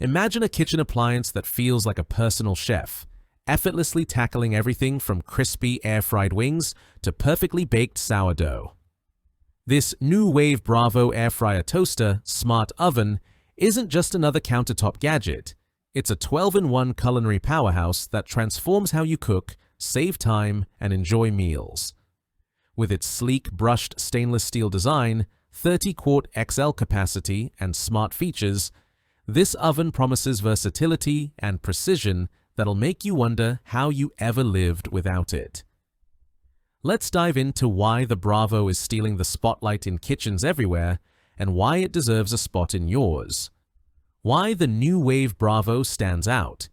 Imagine a kitchen appliance that feels like a personal chef, effortlessly tackling everything from crispy air-fried wings to perfectly baked sourdough. This NuWave Bravo air fryer toaster smart oven isn't just another countertop gadget. It's a 12-in-1 culinary powerhouse that transforms how you cook, save time, and enjoy meals. With its sleek brushed stainless steel design, 30-quart XL capacity, and smart features, this oven promises versatility and precision that'll make you wonder how you ever lived without it. Let's dive into why the Bravo is stealing the spotlight in kitchens everywhere and why it deserves a spot in yours. Why the NuWave Bravo stands out.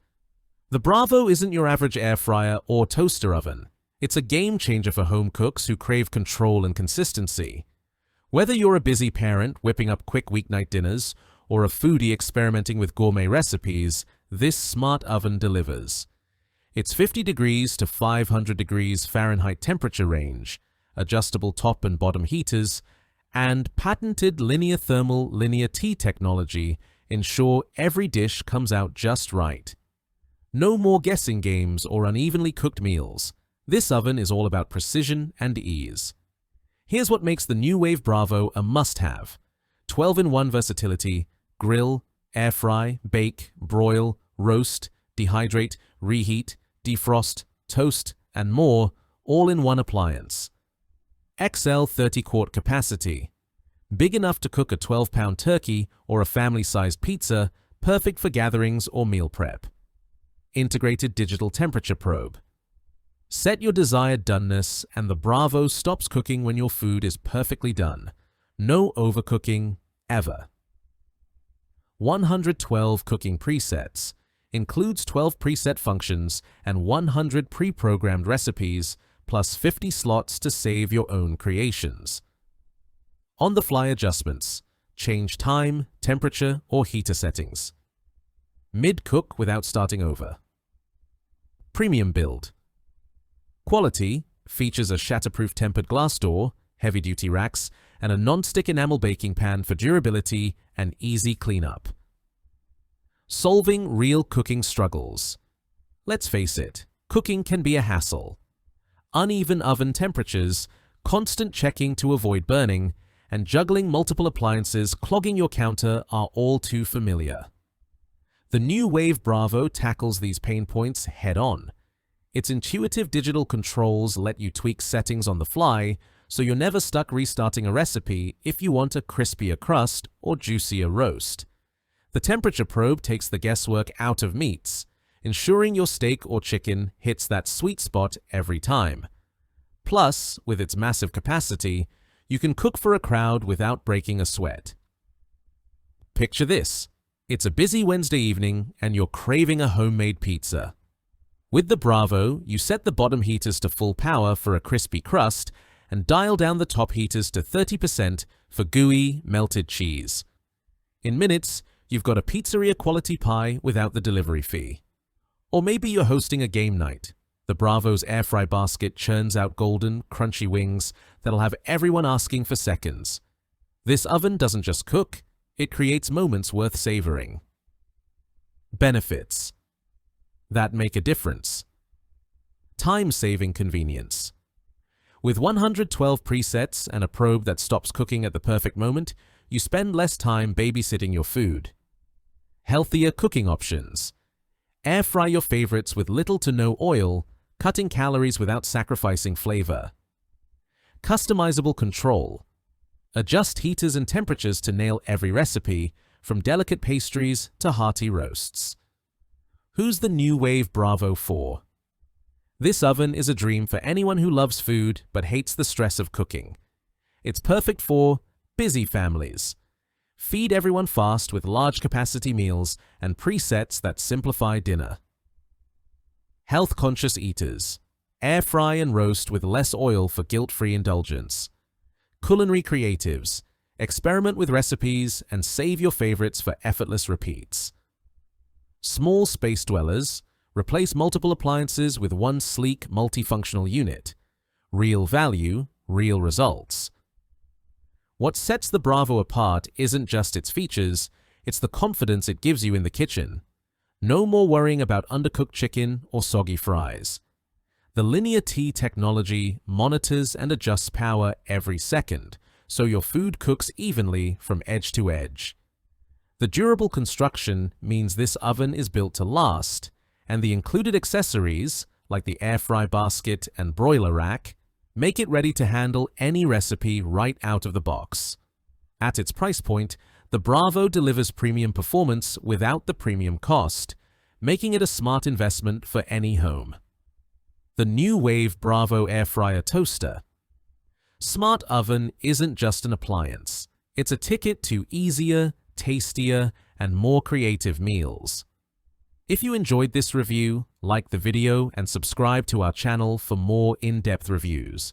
The Bravo isn't your average air fryer or toaster oven. It's a game changer for home cooks who crave control and consistency. Whether you're a busy parent whipping up quick weeknight dinners or a foodie experimenting with gourmet recipes, this smart oven delivers. Its 50 degrees to 500 degrees Fahrenheit temperature range, adjustable top and bottom heaters, and patented linear thermal linear T technology ensure every dish comes out just right. No more guessing games or unevenly cooked meals. This oven is all about precision and ease. Here's what makes the NuWave Bravo a must-have. 12-in-1 versatility, grill, air fry, bake, broil, roast, dehydrate, reheat, defrost, toast, and more, all in one appliance. XL 30-quart capacity. Big enough to cook a 12-pound turkey or a family-sized pizza, perfect for gatherings or meal prep. Integrated digital temperature probe. Set your desired doneness and the Bravo stops cooking when your food is perfectly done. No overcooking, ever. 112 cooking presets. Includes 12 preset functions and 100 pre-programmed recipes, plus 50 slots to save your own creations. On-the-fly adjustments. Change time, temperature, or heater settings. Mid-cook without starting over. Premium build. Quality features a shatterproof tempered glass door, heavy-duty racks, and a non-stick enamel baking pan for durability and easy cleanup. Solving real cooking struggles. Let's face it, cooking can be a hassle. Uneven oven temperatures, constant checking to avoid burning, and juggling multiple appliances clogging your counter are all too familiar. The NuWave Bravo tackles these pain points head-on. Its intuitive digital controls let you tweak settings on the fly, so you're never stuck restarting a recipe if you want a crispier crust or juicier roast. The temperature probe takes the guesswork out of meats, ensuring your steak or chicken hits that sweet spot every time. Plus, with its massive capacity, you can cook for a crowd without breaking a sweat. Picture this. It's a busy Wednesday evening and you're craving a homemade pizza. With the Bravo, you set the bottom heaters to full power for a crispy crust and dial down the top heaters to 30% for gooey, melted cheese. In minutes, you've got a pizzeria quality pie without the delivery fee. Or maybe you're hosting a game night. The Bravo's air fry basket churns out golden, crunchy wings that'll have everyone asking for seconds. This oven doesn't just cook, it creates moments worth savoring. Benefits that make a difference. Time-saving convenience. With 112 presets and a probe that stops cooking at the perfect moment, you spend less time babysitting your food. Healthier cooking options. Air fry your favorites with little to no oil, cutting calories without sacrificing flavor. Customizable control. Adjust heaters and temperatures to nail every recipe, from delicate pastries to hearty roasts. Who's the NuWave Bravo for? This oven is a dream for anyone who loves food but hates the stress of cooking. It's perfect for busy families. Feed everyone fast with large capacity meals and presets that simplify dinner. Health-conscious eaters. Air fry and roast with less oil for guilt-free indulgence. Culinary creatives. Experiment with recipes and save your favorites for effortless repeats. Small space dwellers. Replace multiple appliances with one sleek, multifunctional unit. Real value, real results. What sets the Bravo apart isn't just its features, it's the confidence it gives you in the kitchen. No more worrying about undercooked chicken or soggy fries. The Linear T technology monitors and adjusts power every second, so your food cooks evenly from edge to edge. The durable construction means this oven is built to last, and the included accessories, like the air fry basket and broiler rack, make it ready to handle any recipe right out of the box. At its price point, the Bravo delivers premium performance without the premium cost, making it a smart investment for any home. The NuWave Bravo Air Fryer Toaster. Smart oven isn't just an appliance. It's a ticket to easier, tastier, and more creative meals. If you enjoyed this review, like the video and subscribe to our channel for more in-depth reviews.